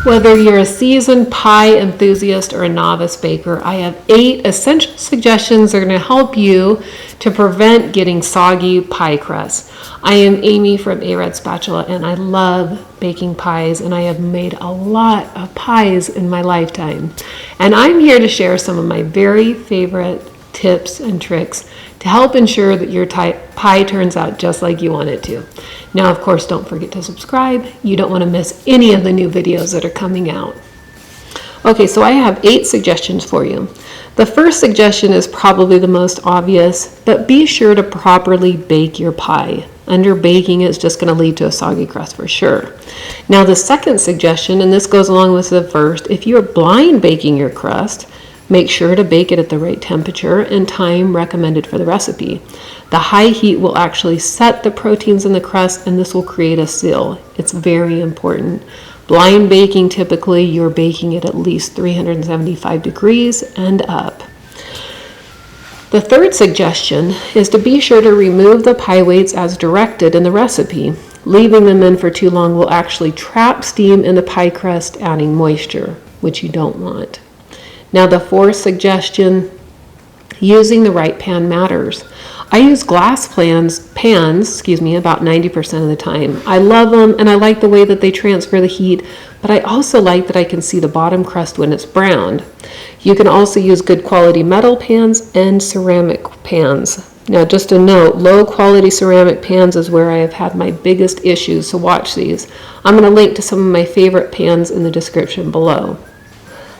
Whether you're a seasoned pie enthusiast or a novice baker, I have 8 essential suggestions that are going to help you to prevent getting soggy pie crust. I am Amy from A Red Spatula, and I love baking pies, and I have made a lot of pies in my lifetime. And I'm here to share some of my very favorite tips and tricks to help ensure that your pie turns out just like you want it to. Now, of course, don't forget to subscribe. You don't want to miss any of the new videos that are coming out. Okay, so I have 8 suggestions for you. The first suggestion is probably the most obvious, but be sure to properly bake your pie. Under baking is just going to lead to a soggy crust for sure. Now, the second suggestion, and this goes along with the first, if you're blind baking your crust, make sure to bake it at the right temperature and time recommended for the recipe. The high heat will actually set the proteins in the crust, and this will create a seal. It's very important. Blind baking, typically you're baking it at least 375 degrees and up. The third suggestion is to be sure to remove the pie weights as directed in the recipe. Leaving them in for too long will actually trap steam in the pie crust, adding moisture, which you don't want. Now, the fourth suggestion, using the right pan matters. I use glass pans, about 90% of the time. I love them, and I like the way that they transfer the heat, but I also like that I can see the bottom crust when it's browned. You can also use good quality metal pans and ceramic pans. Now, just a note, low quality ceramic pans is where I have had my biggest issues, so watch these. I'm going to link to some of my favorite pans in the description below.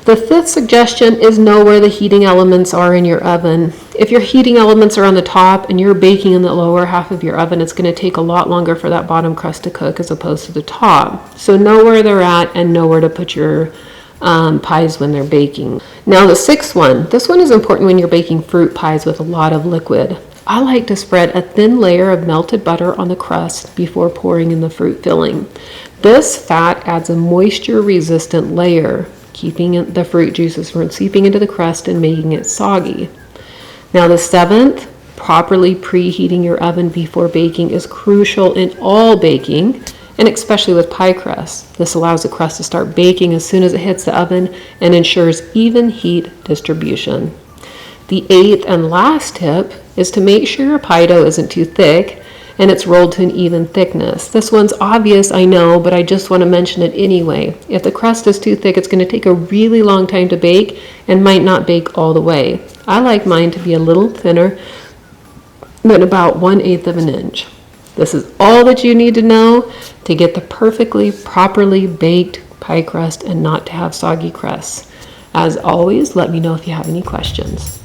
The fifth suggestion is know where the heating elements are in your oven. If your heating elements are on the top and you're baking in the lower half of your oven, it's going to take a lot longer for that bottom crust to cook as opposed to the top. So know where they're at and know where to put your pies when they're baking. Now, the sixth one, this one is important when you're baking fruit pies with a lot of liquid. I like to spread a thin layer of melted butter on the crust before pouring in the fruit filling. This fat adds a moisture-resistant layer, keeping the fruit juices from seeping into the crust and making it soggy. Now, the seventh, properly preheating your oven before baking is crucial in all baking, and especially with pie crust. This allows the crust to start baking as soon as it hits the oven and ensures even heat distribution. The eighth and last tip is to make sure your pie dough isn't too thick and it's rolled to an even thickness. This one's obvious, I know, but I just want to mention it anyway. If the crust is too thick, it's going to take a really long time to bake and might not bake all the way. I like mine to be a little thinner than about 1/8 of an inch. This is all that you need to know to get the perfectly, properly baked pie crust and not to have soggy crusts. As always, let me know if you have any questions.